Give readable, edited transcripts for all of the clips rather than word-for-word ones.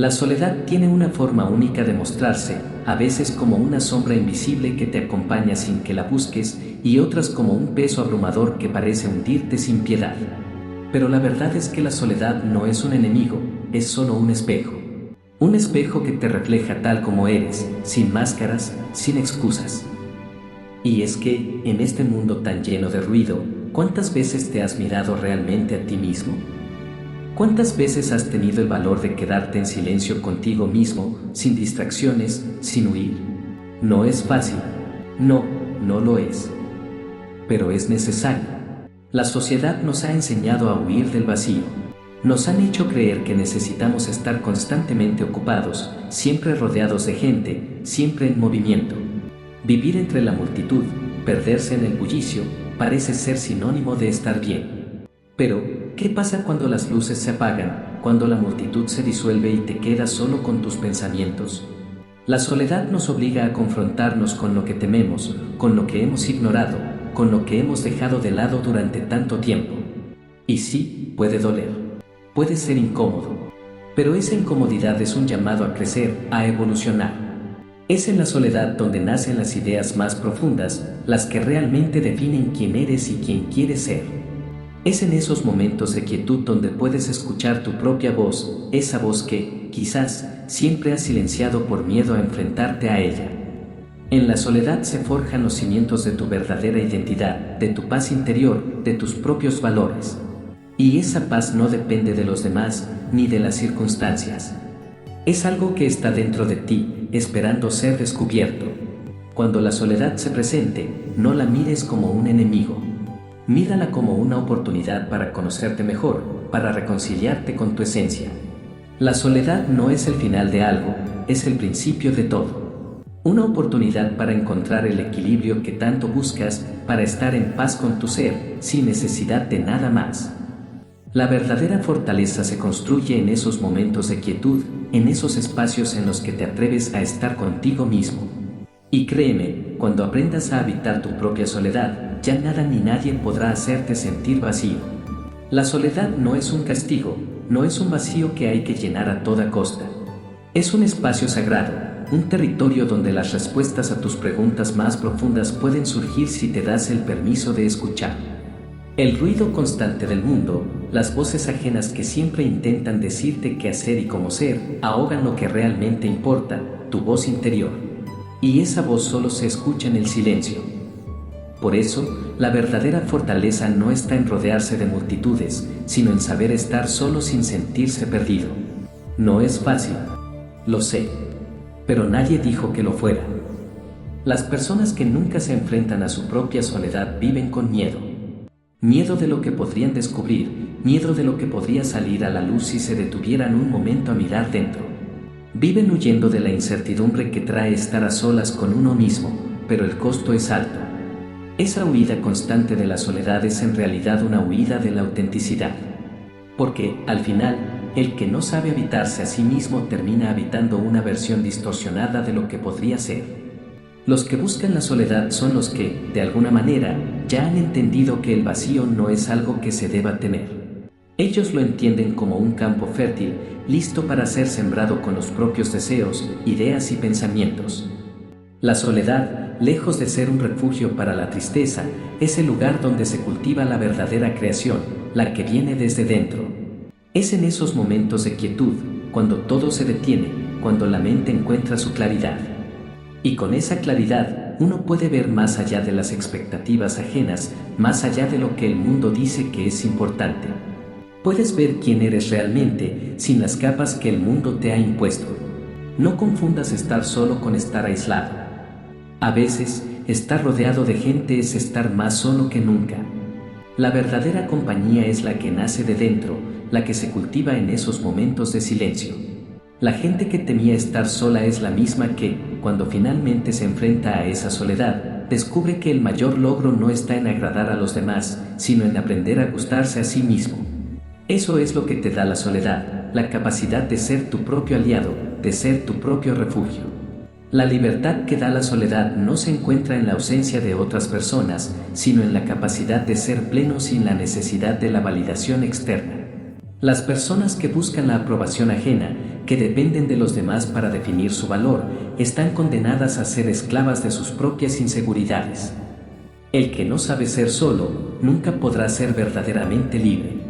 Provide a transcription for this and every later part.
La soledad tiene una forma única de mostrarse, a veces como una sombra invisible que te acompaña sin que la busques, y otras como un peso abrumador que parece hundirte sin piedad. Pero la verdad es que la soledad no es un enemigo, es solo un espejo. Un espejo que te refleja tal como eres, sin máscaras, sin excusas. Y es que, en este mundo tan lleno de ruido, ¿cuántas veces te has mirado realmente a ti mismo? ¿Cuántas veces has tenido el valor de quedarte en silencio contigo mismo, sin distracciones, sin huir? No es fácil. No, no lo es. Pero es necesario. La sociedad nos ha enseñado a huir del vacío. Nos han hecho creer que necesitamos estar constantemente ocupados, siempre rodeados de gente, siempre en movimiento. Vivir entre la multitud, perderse en el bullicio, parece ser sinónimo de estar bien. Pero, ¿qué pasa cuando las luces se apagan, cuando la multitud se disuelve y te quedas solo con tus pensamientos? La soledad nos obliga a confrontarnos con lo que tememos, con lo que hemos ignorado, con lo que hemos dejado de lado durante tanto tiempo. Y sí, puede doler. Puede ser incómodo. Pero esa incomodidad es un llamado a crecer, a evolucionar. Es en la soledad donde nacen las ideas más profundas, las que realmente definen quién eres y quién quieres ser. Es en esos momentos de quietud donde puedes escuchar tu propia voz, esa voz que, quizás, siempre has silenciado por miedo a enfrentarte a ella. En la soledad se forjan los cimientos de tu verdadera identidad, de tu paz interior, de tus propios valores. Y esa paz no depende de los demás, ni de las circunstancias. Es algo que está dentro de ti, esperando ser descubierto. Cuando la soledad se presente, no la mires como un enemigo. Mírala como una oportunidad para conocerte mejor, para reconciliarte con tu esencia. La soledad no es el final de algo, es el principio de todo. Una oportunidad para encontrar el equilibrio que tanto buscas, para estar en paz con tu ser, sin necesidad de nada más. La verdadera fortaleza se construye en esos momentos de quietud, en esos espacios en los que te atreves a estar contigo mismo. Y créeme, cuando aprendas a habitar tu propia soledad, ya nada ni nadie podrá hacerte sentir vacío. La soledad no es un castigo, no es un vacío que hay que llenar a toda costa. Es un espacio sagrado, un territorio donde las respuestas a tus preguntas más profundas pueden surgir si te das el permiso de escuchar. El ruido constante del mundo, las voces ajenas que siempre intentan decirte qué hacer y cómo ser, ahogan lo que realmente importa, tu voz interior. Y esa voz solo se escucha en el silencio. Por eso, la verdadera fortaleza no está en rodearse de multitudes, sino en saber estar solo sin sentirse perdido. No es fácil, lo sé, pero nadie dijo que lo fuera. Las personas que nunca se enfrentan a su propia soledad viven con miedo. Miedo de lo que podrían descubrir, miedo de lo que podría salir a la luz si se detuvieran un momento a mirar dentro. Viven huyendo de la incertidumbre que trae estar a solas con uno mismo, pero el costo es alto. Esa huida constante de la soledad es en realidad una huida de la autenticidad. Porque, al final, el que no sabe habitarse a sí mismo termina habitando una versión distorsionada de lo que podría ser. Los que buscan la soledad son los que, de alguna manera, ya han entendido que el vacío no es algo que se deba temer. Ellos lo entienden como un campo fértil, listo para ser sembrado con los propios deseos, ideas y pensamientos. La soledad, lejos de ser un refugio para la tristeza, es el lugar donde se cultiva la verdadera creación, la que viene desde dentro. Es en esos momentos de quietud, cuando todo se detiene, cuando la mente encuentra su claridad. Y con esa claridad, uno puede ver más allá de las expectativas ajenas, más allá de lo que el mundo dice que es importante. Puedes ver quién eres realmente, sin las capas que el mundo te ha impuesto. No confundas estar solo con estar aislado. A veces, estar rodeado de gente es estar más solo que nunca. La verdadera compañía es la que nace de dentro, la que se cultiva en esos momentos de silencio. La gente que temía estar sola es la misma que, cuando finalmente se enfrenta a esa soledad, descubre que el mayor logro no está en agradar a los demás, sino en aprender a gustarse a sí mismo. Eso es lo que te da la soledad, la capacidad de ser tu propio aliado, de ser tu propio refugio. La libertad que da la soledad no se encuentra en la ausencia de otras personas, sino en la capacidad de ser pleno sin la necesidad de la validación externa. Las personas que buscan la aprobación ajena, que dependen de los demás para definir su valor, están condenadas a ser esclavas de sus propias inseguridades. El que no sabe ser solo, nunca podrá ser verdaderamente libre.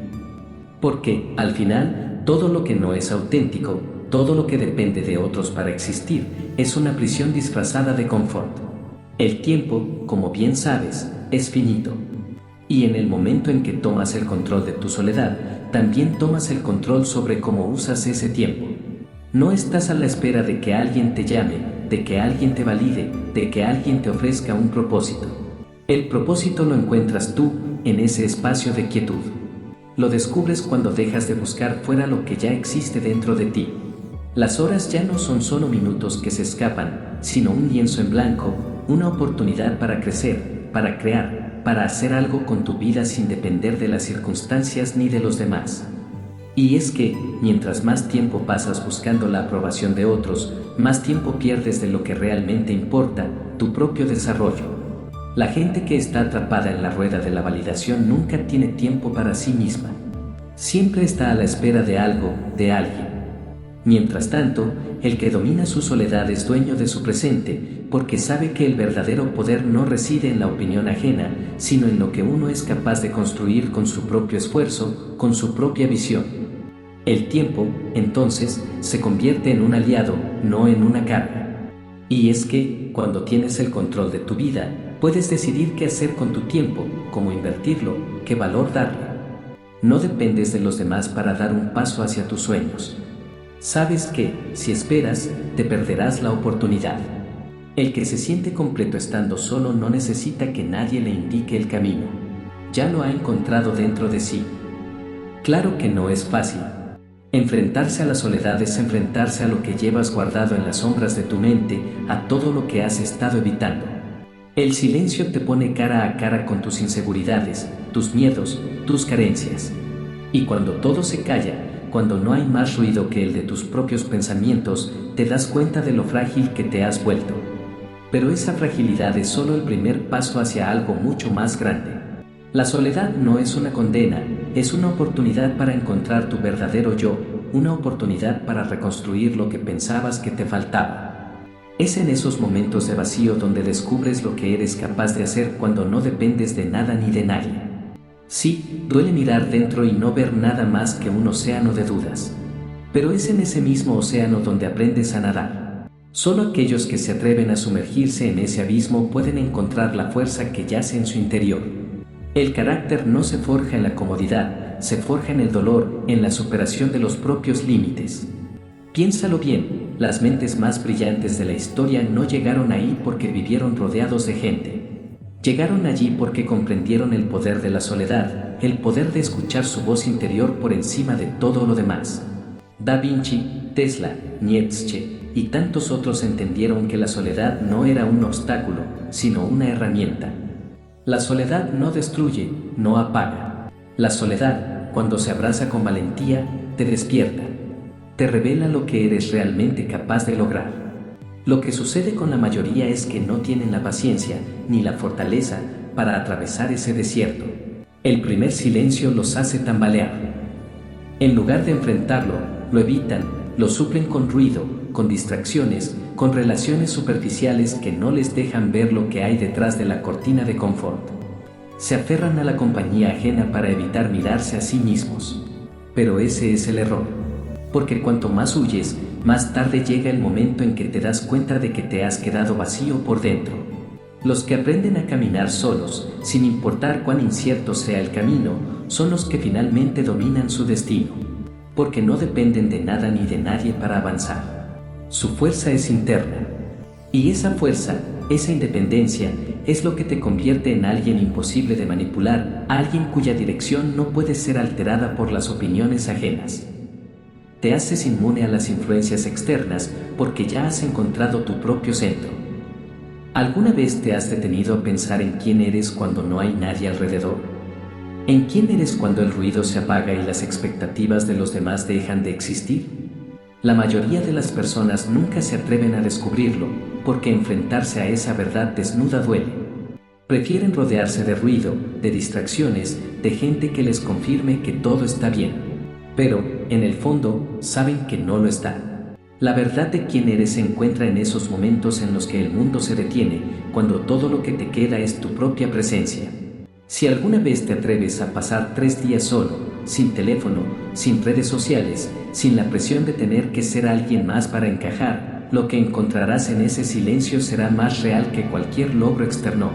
Porque, al final, todo lo que no es auténtico, todo lo que depende de otros para existir, es una prisión disfrazada de confort. El tiempo, como bien sabes, es finito. Y en el momento en que tomas el control de tu soledad, también tomas el control sobre cómo usas ese tiempo. No estás a la espera de que alguien te llame, de que alguien te valide, de que alguien te ofrezca un propósito. El propósito lo encuentras tú, en ese espacio de quietud. Lo descubres cuando dejas de buscar fuera lo que ya existe dentro de ti. Las horas ya no son solo minutos que se escapan, sino un lienzo en blanco, una oportunidad para crecer, para crear, para hacer algo con tu vida sin depender de las circunstancias ni de los demás. Y es que, mientras más tiempo pasas buscando la aprobación de otros, más tiempo pierdes de lo que realmente importa, tu propio desarrollo. La gente que está atrapada en la rueda de la validación nunca tiene tiempo para sí misma. Siempre está a la espera de algo, de alguien. Mientras tanto, el que domina su soledad es dueño de su presente, porque sabe que el verdadero poder no reside en la opinión ajena, sino en lo que uno es capaz de construir con su propio esfuerzo, con su propia visión. El tiempo, entonces, se convierte en un aliado, no en una carga. Y es que, cuando tienes el control de tu vida, puedes decidir qué hacer con tu tiempo, cómo invertirlo, qué valor darle. No dependes de los demás para dar un paso hacia tus sueños. Sabes que, si esperas, te perderás la oportunidad. El que se siente completo estando solo no necesita que nadie le indique el camino. Ya lo ha encontrado dentro de sí. Claro que no es fácil. Enfrentarse a la soledad es enfrentarse a lo que llevas guardado en las sombras de tu mente, a todo lo que has estado evitando. El silencio te pone cara a cara con tus inseguridades, tus miedos, tus carencias. Y cuando todo se calla, cuando no hay más ruido que el de tus propios pensamientos, te das cuenta de lo frágil que te has vuelto. Pero esa fragilidad es solo el primer paso hacia algo mucho más grande. La soledad no es una condena, es una oportunidad para encontrar tu verdadero yo, una oportunidad para reconstruir lo que pensabas que te faltaba. Es en esos momentos de vacío donde descubres lo que eres capaz de hacer cuando no dependes de nada ni de nadie. Sí, duele mirar dentro y no ver nada más que un océano de dudas. Pero es en ese mismo océano donde aprendes a nadar. Solo aquellos que se atreven a sumergirse en ese abismo pueden encontrar la fuerza que yace en su interior. El carácter no se forja en la comodidad, se forja en el dolor, en la superación de los propios límites. Piénsalo bien, las mentes más brillantes de la historia no llegaron ahí porque vivieron rodeados de gente. Llegaron allí porque comprendieron el poder de la soledad, el poder de escuchar su voz interior por encima de todo lo demás. Da Vinci, Tesla, Nietzsche y tantos otros entendieron que la soledad no era un obstáculo, sino una herramienta. La soledad no destruye, no apaga. La soledad, cuando se abraza con valentía, te despierta. Te revela lo que eres realmente capaz de lograr. Lo que sucede con la mayoría es que no tienen la paciencia ni la fortaleza para atravesar ese desierto. El primer silencio los hace tambalear. En lugar de enfrentarlo, lo evitan, lo suplen con ruido, con distracciones, con relaciones superficiales que no les dejan ver lo que hay detrás de la cortina de confort. Se aferran a la compañía ajena para evitar mirarse a sí mismos. Pero ese es el error. Porque cuanto más huyes, más tarde llega el momento en que te das cuenta de que te has quedado vacío por dentro. Los que aprenden a caminar solos, sin importar cuán incierto sea el camino, son los que finalmente dominan su destino. Porque no dependen de nada ni de nadie para avanzar. Su fuerza es interna. Y esa fuerza, esa independencia, es lo que te convierte en alguien imposible de manipular, alguien cuya dirección no puede ser alterada por las opiniones ajenas. Te haces inmune a las influencias externas porque ya has encontrado tu propio centro. ¿Alguna vez te has detenido a pensar en quién eres cuando no hay nadie alrededor? ¿En quién eres cuando el ruido se apaga y las expectativas de los demás dejan de existir? La mayoría de las personas nunca se atreven a descubrirlo, porque enfrentarse a esa verdad desnuda duele. Prefieren rodearse de ruido, de distracciones, de gente que les confirme que todo está bien. pero, en el fondo, saben que no lo está. La verdad de quién eres se encuentra en esos momentos en los que el mundo se detiene, cuando todo lo que te queda es tu propia presencia. Si alguna vez te atreves a pasar 3 días solo, sin teléfono, sin redes sociales, sin la presión de tener que ser alguien más para encajar, lo que encontrarás en ese silencio será más real que cualquier logro externo.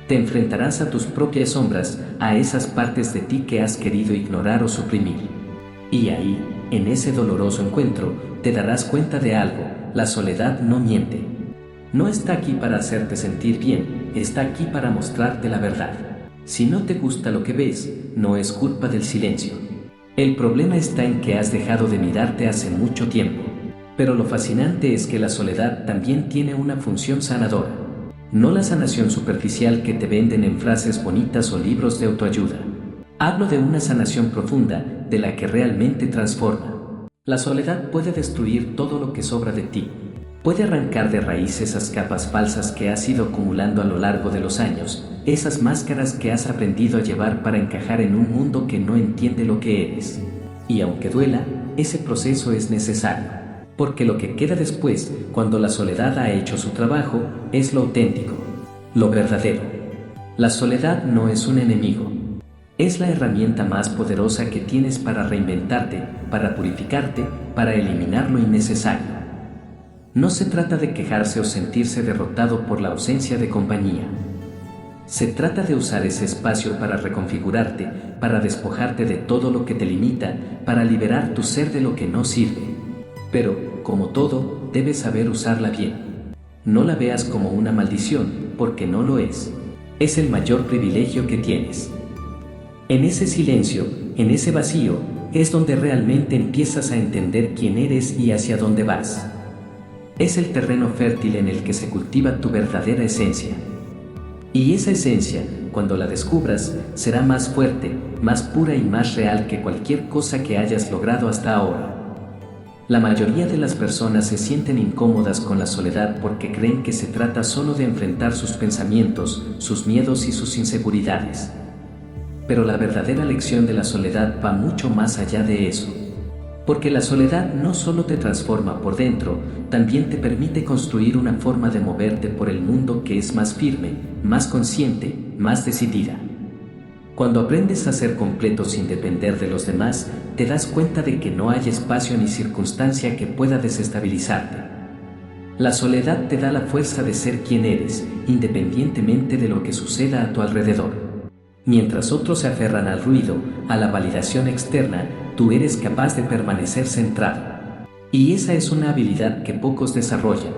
Te enfrentarás a tus propias sombras, a esas partes de ti que has querido ignorar o suprimir. Y ahí, en ese doloroso encuentro, te darás cuenta de algo: la soledad no miente. No está aquí para hacerte sentir bien, está aquí para mostrarte la verdad. Si no te gusta lo que ves, no es culpa del silencio. El problema está en que has dejado de mirarte hace mucho tiempo. Pero lo fascinante es que la soledad también tiene una función sanadora. No la sanación superficial que te venden en frases bonitas o libros de autoayuda. Hablo de una sanación profunda, de la que realmente transforma. La soledad puede destruir todo lo que sobra de ti. Puede arrancar de raíz esas capas falsas que has ido acumulando a lo largo de los años, esas máscaras que has aprendido a llevar para encajar en un mundo que no entiende lo que eres. Y aunque duela, ese proceso es necesario. Porque lo que queda después, cuando la soledad ha hecho su trabajo, es lo auténtico, lo verdadero. La soledad no es un enemigo. Es la herramienta más poderosa que tienes para reinventarte, para purificarte, para eliminar lo innecesario. No se trata de quejarse o sentirse derrotado por la ausencia de compañía. Se trata de usar ese espacio para reconfigurarte, para despojarte de todo lo que te limita, para liberar tu ser de lo que no sirve. Pero, como todo, debes saber usarla bien. No la veas como una maldición, porque no lo es. Es el mayor privilegio que tienes. En ese silencio, en ese vacío, es donde realmente empiezas a entender quién eres y hacia dónde vas. Es el terreno fértil en el que se cultiva tu verdadera esencia. Y esa esencia, cuando la descubras, será más fuerte, más pura y más real que cualquier cosa que hayas logrado hasta ahora. La mayoría de las personas se sienten incómodas con la soledad porque creen que se trata solo de enfrentar sus pensamientos, sus miedos y sus inseguridades. Pero la verdadera lección de la soledad va mucho más allá de eso. Porque la soledad no solo te transforma por dentro, también te permite construir una forma de moverte por el mundo que es más firme, más consciente, más decidida. Cuando aprendes a ser completo sin depender de los demás, te das cuenta de que no hay espacio ni circunstancia que pueda desestabilizarte. La soledad te da la fuerza de ser quien eres, independientemente de lo que suceda a tu alrededor. Mientras otros se aferran al ruido, a la validación externa, tú eres capaz de permanecer centrado. Y esa es una habilidad que pocos desarrollan.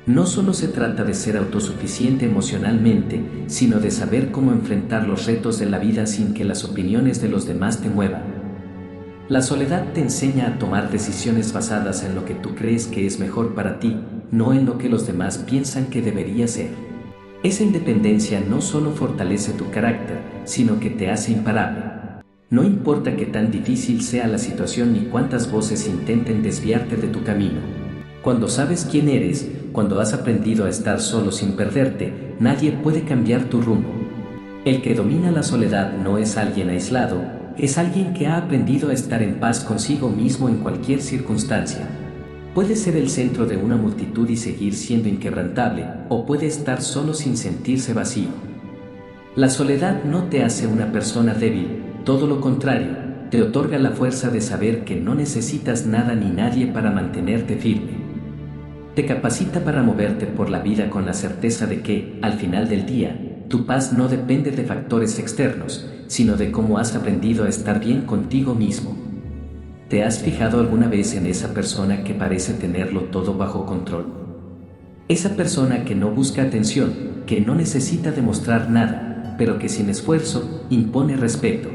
No solo se trata de ser autosuficiente emocionalmente, sino de saber cómo enfrentar los retos de la vida sin que las opiniones de los demás te muevan. La soledad te enseña a tomar decisiones basadas en lo que tú crees que es mejor para ti, no en lo que los demás piensan que debería ser. Esa independencia no solo fortalece tu carácter, sino que te hace imparable. No importa qué tan difícil sea la situación ni cuántas voces intenten desviarte de tu camino. Cuando sabes quién eres, cuando has aprendido a estar solo sin perderte, nadie puede cambiar tu rumbo. El que domina la soledad no es alguien aislado, es alguien que ha aprendido a estar en paz consigo mismo en cualquier circunstancia. Puede ser el centro de una multitud y seguir siendo inquebrantable, o puede estar solo sin sentirse vacío. La soledad no te hace una persona débil, todo lo contrario, te otorga la fuerza de saber que no necesitas nada ni nadie para mantenerte firme. Te capacita para moverte por la vida con la certeza de que, al final del día, tu paz no depende de factores externos, sino de cómo has aprendido a estar bien contigo mismo. ¿Te has fijado alguna vez en esa persona que parece tenerlo todo bajo control? Esa persona que no busca atención, que no necesita demostrar nada, pero que sin esfuerzo impone respeto.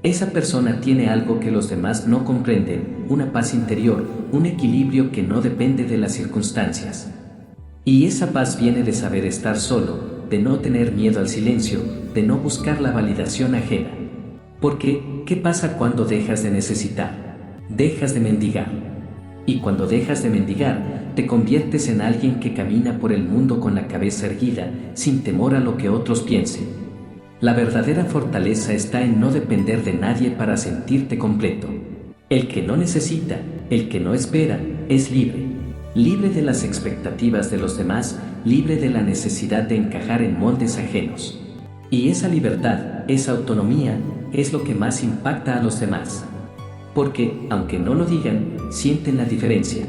Esa persona tiene algo que los demás no comprenden, una paz interior, un equilibrio que no depende de las circunstancias. Y esa paz viene de saber estar solo, de no tener miedo al silencio, de no buscar la validación ajena. Porque, ¿qué pasa cuando dejas de necesitar? Dejas de mendigar. Y cuando dejas de mendigar, te conviertes en alguien que camina por el mundo con la cabeza erguida, sin temor a lo que otros piensen. La verdadera fortaleza está en no depender de nadie para sentirte completo. El que no necesita, el que no espera, es libre. Libre de las expectativas de los demás, libre de la necesidad de encajar en moldes ajenos. Y esa libertad, esa autonomía, es lo que más impacta a los demás. Porque, aunque no lo digan, sienten la diferencia.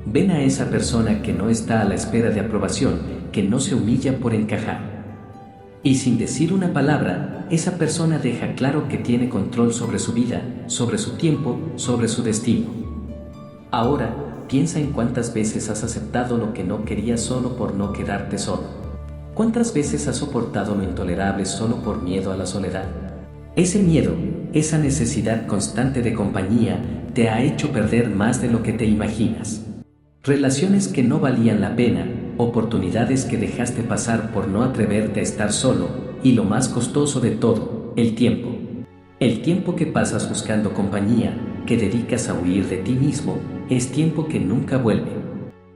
Ven a esa persona que no está a la espera de aprobación, que no se humilla por encajar. Y sin decir una palabra, esa persona deja claro que tiene control sobre su vida, sobre su tiempo, sobre su destino. Ahora, piensa en cuántas veces has aceptado lo que no querías solo por no quedarte solo. ¿Cuántas veces has soportado lo intolerable solo por miedo a la soledad? Ese miedo, esa necesidad constante de compañía, te ha hecho perder más de lo que te imaginas. Relaciones que no valían la pena, oportunidades que dejaste pasar por no atreverte a estar solo, y lo más costoso de todo, el tiempo. El tiempo que pasas buscando compañía, que dedicas a huir de ti mismo, es tiempo que nunca vuelve.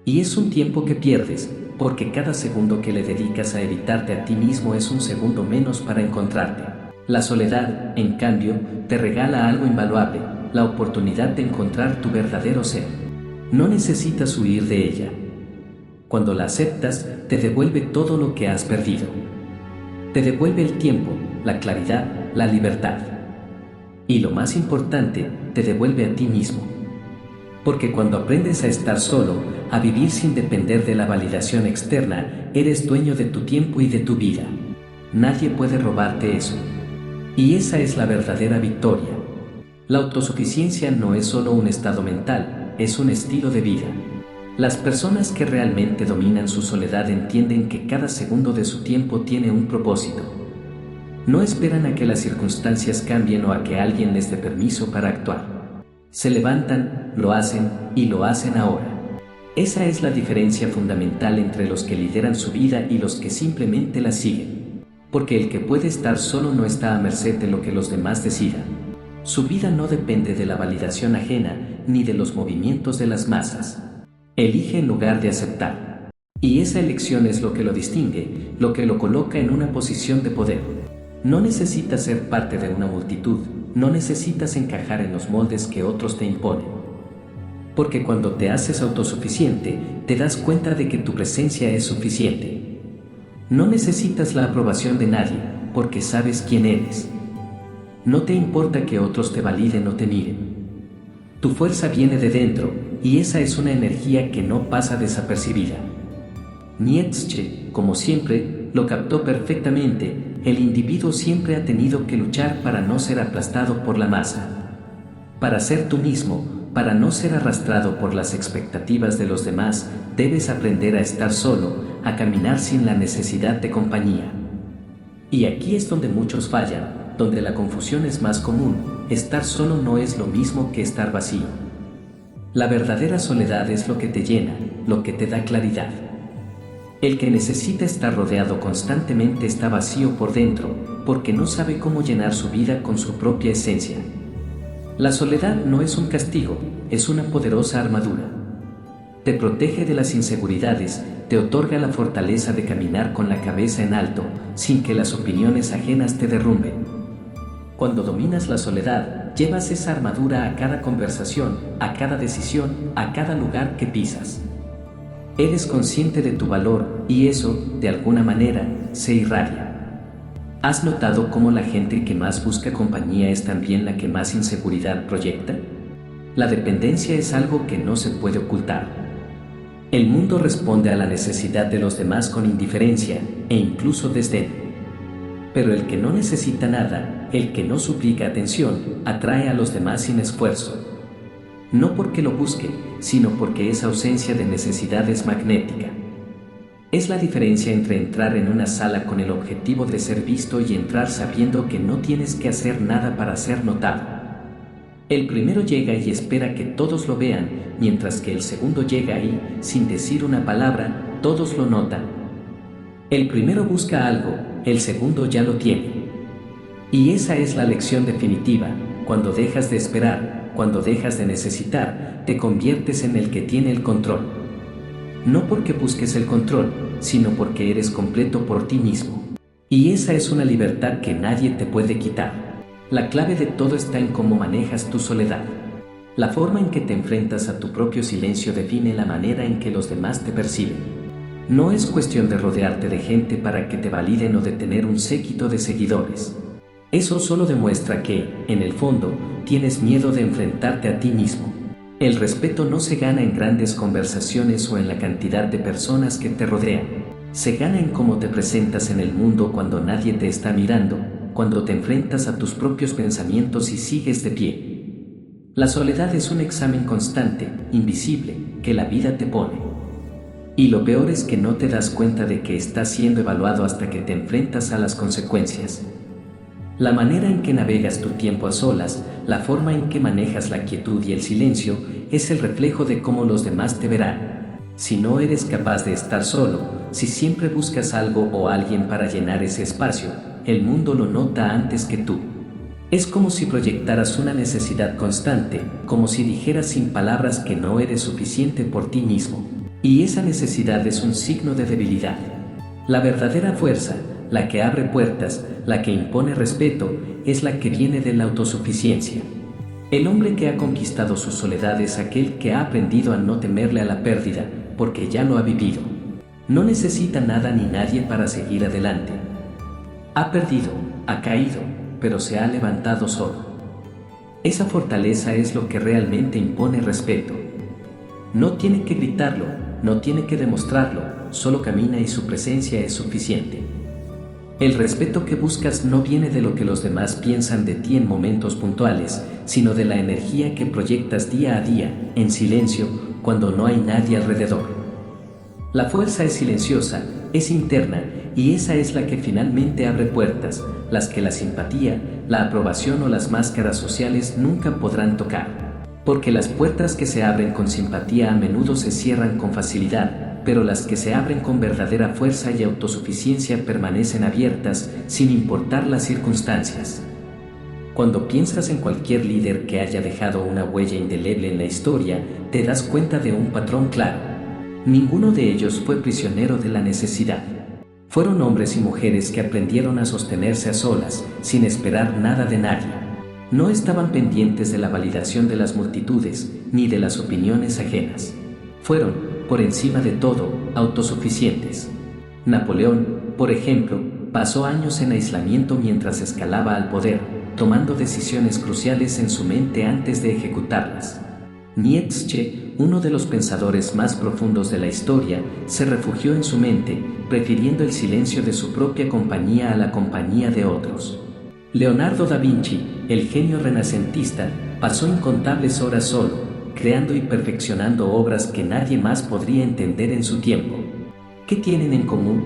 Y es un tiempo que pierdes, porque cada segundo que le dedicas a evitarte a ti mismo es un segundo menos para encontrarte. La soledad, en cambio, te regala algo invaluable, la oportunidad de encontrar tu verdadero ser. No necesitas huir de ella. Cuando la aceptas, te devuelve todo lo que has perdido. Te devuelve el tiempo, la claridad, la libertad. Y lo más importante, te devuelve a ti mismo. Porque cuando aprendes a estar solo, a vivir sin depender de la validación externa, eres dueño de tu tiempo y de tu vida. Nadie puede robarte eso. Y esa es la verdadera victoria. La autosuficiencia no es solo un estado mental, es un estilo de vida. Las personas que realmente dominan su soledad entienden que cada segundo de su tiempo tiene un propósito. No esperan a que las circunstancias cambien o a que alguien les dé permiso para actuar. Se levantan, lo hacen y lo hacen ahora. Esa es la diferencia fundamental entre los que lideran su vida y los que simplemente la siguen. Porque el que puede estar solo no está a merced de lo que los demás decidan. Su vida no depende de la validación ajena ni de los movimientos de las masas. Elige en lugar de aceptar. Y esa elección es lo que lo distingue, lo que lo coloca en una posición de poder. No necesitas ser parte de una multitud, no necesitas encajar en los moldes que otros te imponen. Porque cuando te haces autosuficiente, te das cuenta de que tu presencia es suficiente. No necesitas la aprobación de nadie, porque sabes quién eres. No te importa que otros te validen o te miren. Tu fuerza viene de dentro, y esa es una energía que no pasa desapercibida. Nietzsche, como siempre, lo captó perfectamente. El individuo siempre ha tenido que luchar para no ser aplastado por la masa. Para ser tú mismo, para no ser arrastrado por las expectativas de los demás, debes aprender a estar solo, a caminar sin la necesidad de compañía. Y aquí es donde muchos fallan, donde la confusión es más común. Estar solo no es lo mismo que estar vacío. La verdadera soledad es lo que te llena, lo que te da claridad. El que necesita estar rodeado constantemente está vacío por dentro, porque no sabe cómo llenar su vida con su propia esencia. La soledad no es un castigo, es una poderosa armadura. Te protege de las inseguridades, te otorga la fortaleza de caminar con la cabeza en alto, sin que las opiniones ajenas te derrumben. Cuando dominas la soledad, llevas esa armadura a cada conversación, a cada decisión, a cada lugar que pisas. Eres consciente de tu valor y eso, de alguna manera, se irradia. ¿Has notado cómo la gente que más busca compañía es también la que más inseguridad proyecta? La dependencia es algo que no se puede ocultar. El mundo responde a la necesidad de los demás con indiferencia e incluso desdén. Pero el que no necesita nada, el que no suplica atención, atrae a los demás sin esfuerzo. No porque lo busque, sino porque esa ausencia de necesidad es magnética. Es la diferencia entre entrar en una sala con el objetivo de ser visto y entrar sabiendo que no tienes que hacer nada para ser notado. El primero llega y espera que todos lo vean, mientras que el segundo llega y, sin decir una palabra, todos lo notan. El primero busca algo, el segundo ya lo tiene. Y esa es la lección definitiva: cuando dejas de esperar, cuando dejas de necesitar, te conviertes en el que tiene el control. No porque busques el control, sino porque eres completo por ti mismo. Y esa es una libertad que nadie te puede quitar. La clave de todo está en cómo manejas tu soledad. La forma en que te enfrentas a tu propio silencio define la manera en que los demás te perciben. No es cuestión de rodearte de gente para que te validen o de tener un séquito de seguidores. Eso solo demuestra que, en el fondo, tienes miedo de enfrentarte a ti mismo. El respeto no se gana en grandes conversaciones o en la cantidad de personas que te rodean. Se gana en cómo te presentas en el mundo cuando nadie te está mirando, cuando te enfrentas a tus propios pensamientos y sigues de pie. La soledad es un examen constante, invisible, que la vida te pone. Y lo peor es que no te das cuenta de que estás siendo evaluado hasta que te enfrentas a las consecuencias. La manera en que navegas tu tiempo a solas, la forma en que manejas la quietud y el silencio, es el reflejo de cómo los demás te verán. Si no eres capaz de estar solo, si siempre buscas algo o alguien para llenar ese espacio, el mundo lo nota antes que tú. Es como si proyectaras una necesidad constante, como si dijeras sin palabras que no eres suficiente por ti mismo. Y esa necesidad es un signo de debilidad. La verdadera fuerza, la que abre puertas, la que impone respeto, es la que viene de la autosuficiencia. El hombre que ha conquistado su soledad es aquel que ha aprendido a no temerle a la pérdida, porque ya lo ha vivido. No necesita nada ni nadie para seguir adelante. Ha perdido, ha caído, pero se ha levantado solo. Esa fortaleza es lo que realmente impone respeto. No tiene que gritarlo, no tiene que demostrarlo, solo camina y su presencia es suficiente. El respeto que buscas no viene de lo que los demás piensan de ti en momentos puntuales, sino de la energía que proyectas día a día, en silencio, cuando no hay nadie alrededor. La fuerza es silenciosa, es interna, y esa es la que finalmente abre puertas, las que la simpatía, la aprobación o las máscaras sociales nunca podrán tocar. Porque las puertas que se abren con simpatía a menudo se cierran con facilidad, pero las que se abren con verdadera fuerza y autosuficiencia permanecen abiertas, sin importar las circunstancias. Cuando piensas en cualquier líder que haya dejado una huella indeleble en la historia, te das cuenta de un patrón claro. Ninguno de ellos fue prisionero de la necesidad. Fueron hombres y mujeres que aprendieron a sostenerse a solas, sin esperar nada de nadie. No estaban pendientes de la validación de las multitudes, ni de las opiniones ajenas. Fueron, por encima de todo, autosuficientes. Napoleón, por ejemplo, pasó años en aislamiento mientras escalaba al poder, tomando decisiones cruciales en su mente antes de ejecutarlas. Nietzsche, uno de los pensadores más profundos de la historia, se refugió en su mente, prefiriendo el silencio de su propia compañía a la compañía de otros. Leonardo da Vinci, el genio renacentista, pasó incontables horas solo, creando y perfeccionando obras que nadie más podría entender en su tiempo. ¿Qué tienen en común?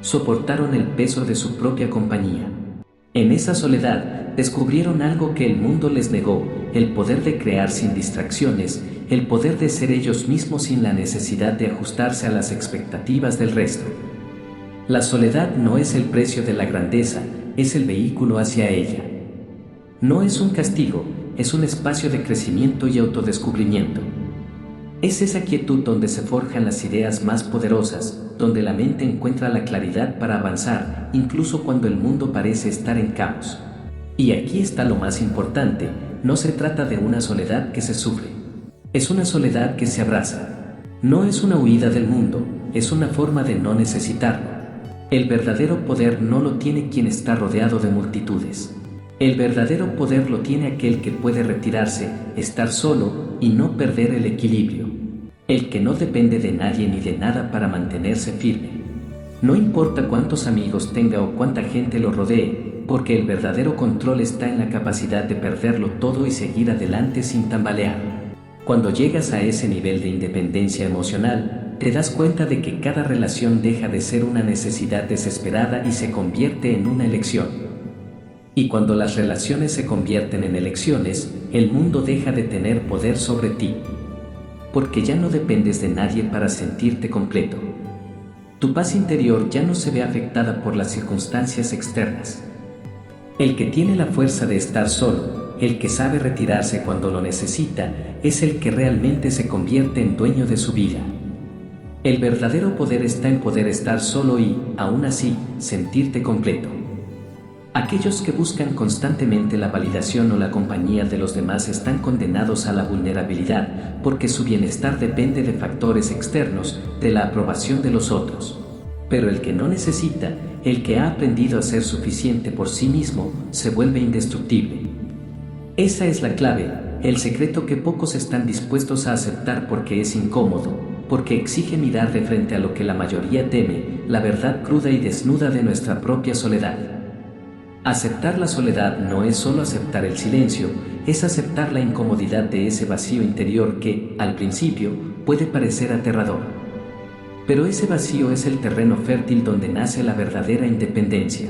Soportaron el peso de su propia compañía. En esa soledad, descubrieron algo que el mundo les negó, el poder de crear sin distracciones, el poder de ser ellos mismos sin la necesidad de ajustarse a las expectativas del resto. La soledad no es el precio de la grandeza, es el vehículo hacia ella. No es un castigo, es un espacio de crecimiento y autodescubrimiento. Es esa quietud donde se forjan las ideas más poderosas, donde la mente encuentra la claridad para avanzar, incluso cuando el mundo parece estar en caos. Y aquí está lo más importante, no se trata de una soledad que se sufre. Es una soledad que se abraza. No es una huida del mundo, es una forma de no necesitarlo. El verdadero poder no lo tiene quien está rodeado de multitudes. El verdadero poder lo tiene aquel que puede retirarse, estar solo y no perder el equilibrio. El que no depende de nadie ni de nada para mantenerse firme. No importa cuántos amigos tenga o cuánta gente lo rodee, porque el verdadero control está en la capacidad de perderlo todo y seguir adelante sin tambalear. Cuando llegas a ese nivel de independencia emocional, te das cuenta de que cada relación deja de ser una necesidad desesperada y se convierte en una elección. Y cuando las relaciones se convierten en elecciones, el mundo deja de tener poder sobre ti. Porque ya no dependes de nadie para sentirte completo. Tu paz interior ya no se ve afectada por las circunstancias externas. El que tiene la fuerza de estar solo, el que sabe retirarse cuando lo necesita, es el que realmente se convierte en dueño de su vida. El verdadero poder está en poder estar solo y, aún así, sentirte completo. Aquellos que buscan constantemente la validación o la compañía de los demás están condenados a la vulnerabilidad, porque su bienestar depende de factores externos, de la aprobación de los otros. Pero el que no necesita, el que ha aprendido a ser suficiente por sí mismo, se vuelve indestructible. Esa es la clave, el secreto que pocos están dispuestos a aceptar porque es incómodo, porque exige mirar de frente a lo que la mayoría teme, la verdad cruda y desnuda de nuestra propia soledad. Aceptar la soledad no es solo aceptar el silencio, es aceptar la incomodidad de ese vacío interior que, al principio, puede parecer aterrador. Pero ese vacío es el terreno fértil donde nace la verdadera independencia.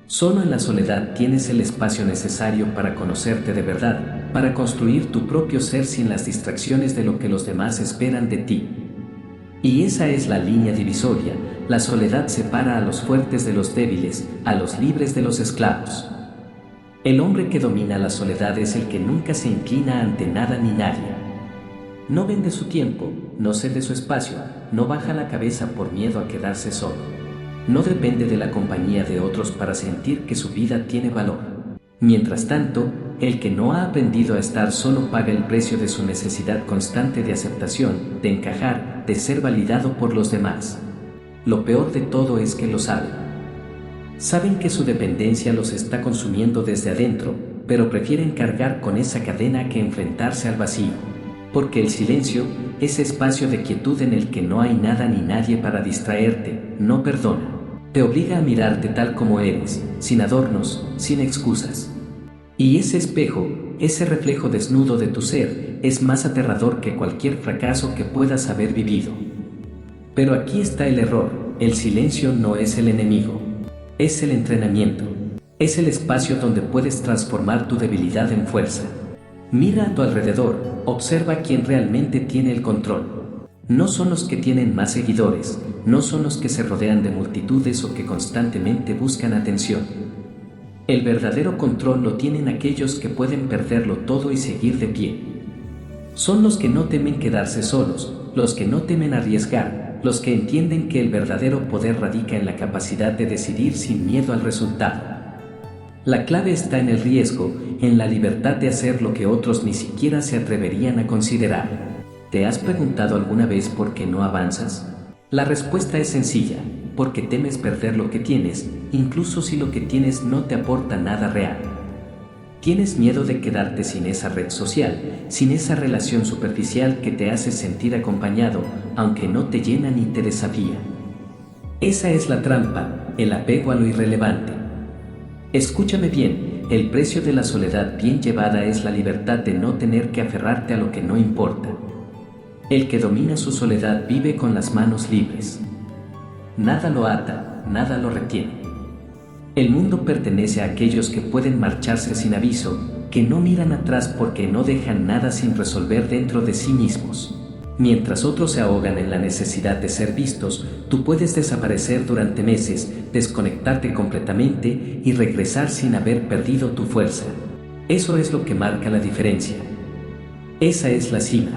Solo en la soledad tienes el espacio necesario para conocerte de verdad, para construir tu propio ser sin las distracciones de lo que los demás esperan de ti. Y esa es la línea divisoria, la soledad separa a los fuertes de los débiles, a los libres de los esclavos. El hombre que domina la soledad es el que nunca se inclina ante nada ni nadie. No vende su tiempo, no cede su espacio, no baja la cabeza por miedo a quedarse solo. No depende de la compañía de otros para sentir que su vida tiene valor. Mientras tanto, el que no ha aprendido a estar solo paga el precio de su necesidad constante de aceptación, de encajar, de ser validado por los demás. Lo peor de todo es que lo saben. Saben que su dependencia los está consumiendo desde adentro, pero prefieren cargar con esa cadena que enfrentarse al vacío. Porque el silencio, ese espacio de quietud en el que no hay nada ni nadie para distraerte, no perdona. Te obliga a mirarte tal como eres, sin adornos, sin excusas. Y ese espejo, ese reflejo desnudo de tu ser, es más aterrador que cualquier fracaso que puedas haber vivido. Pero aquí está el error, el silencio no es el enemigo. Es el entrenamiento. Es el espacio donde puedes transformar tu debilidad en fuerza. Mira a tu alrededor, observa quién realmente tiene el control. No son los que tienen más seguidores, no son los que se rodean de multitudes o que constantemente buscan atención. El verdadero control lo tienen aquellos que pueden perderlo todo y seguir de pie. Son los que no temen quedarse solos, los que no temen arriesgar, los que entienden que el verdadero poder radica en la capacidad de decidir sin miedo al resultado. La clave está en el riesgo, en la libertad de hacer lo que otros ni siquiera se atreverían a considerar. ¿Te has preguntado alguna vez por qué no avanzas? La respuesta es sencilla, porque temes perder lo que tienes, incluso si lo que tienes no te aporta nada real. Tienes miedo de quedarte sin esa red social, sin esa relación superficial que te hace sentir acompañado, aunque no te llena ni te desafía. Esa es la trampa, el apego a lo irrelevante. Escúchame bien, el precio de la soledad bien llevada es la libertad de no tener que aferrarte a lo que no importa. El que domina su soledad vive con las manos libres. Nada lo ata, nada lo retiene. El mundo pertenece a aquellos que pueden marcharse sin aviso, que no miran atrás porque no dejan nada sin resolver dentro de sí mismos. Mientras otros se ahogan en la necesidad de ser vistos, tú puedes desaparecer durante meses, desconectarte completamente y regresar sin haber perdido tu fuerza. Eso es lo que marca la diferencia. Esa es la cima.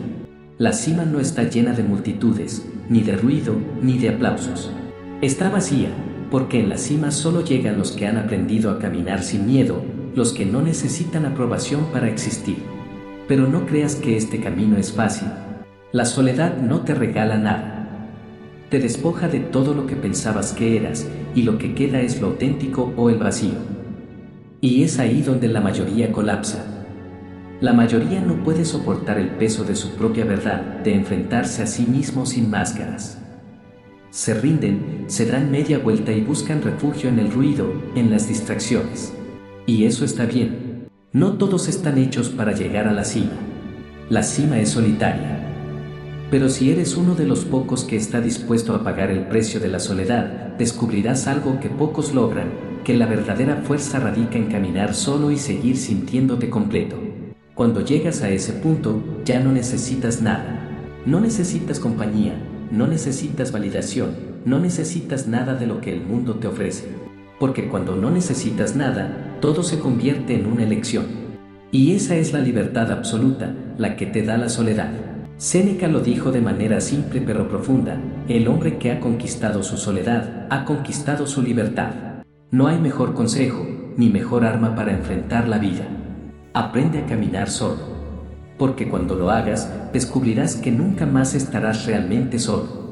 La cima no está llena de multitudes, ni de ruido, ni de aplausos. Está vacía, porque en la cima solo llegan los que han aprendido a caminar sin miedo, los que no necesitan aprobación para existir. Pero no creas que este camino es fácil. La soledad no te regala nada. Te despoja de todo lo que pensabas que eras, y lo que queda es lo auténtico o el vacío. Y es ahí donde la mayoría colapsa. La mayoría no puede soportar el peso de su propia verdad, de enfrentarse a sí mismo sin máscaras. Se rinden, se dan media vuelta y buscan refugio en el ruido, en las distracciones. Y eso está bien. No todos están hechos para llegar a la cima. La cima es solitaria. Pero si eres uno de los pocos que está dispuesto a pagar el precio de la soledad, descubrirás algo que pocos logran, que la verdadera fuerza radica en caminar solo y seguir sintiéndote completo. Cuando llegas a ese punto, ya no necesitas nada. No necesitas compañía, no necesitas validación, no necesitas nada de lo que el mundo te ofrece. Porque cuando no necesitas nada, todo se convierte en una elección. Y esa es la libertad absoluta, la que te da la soledad. Séneca lo dijo de manera simple pero profunda: el hombre que ha conquistado su soledad, ha conquistado su libertad. No hay mejor consejo, ni mejor arma para enfrentar la vida. Aprende a caminar solo. Porque cuando lo hagas, descubrirás que nunca más estarás realmente solo.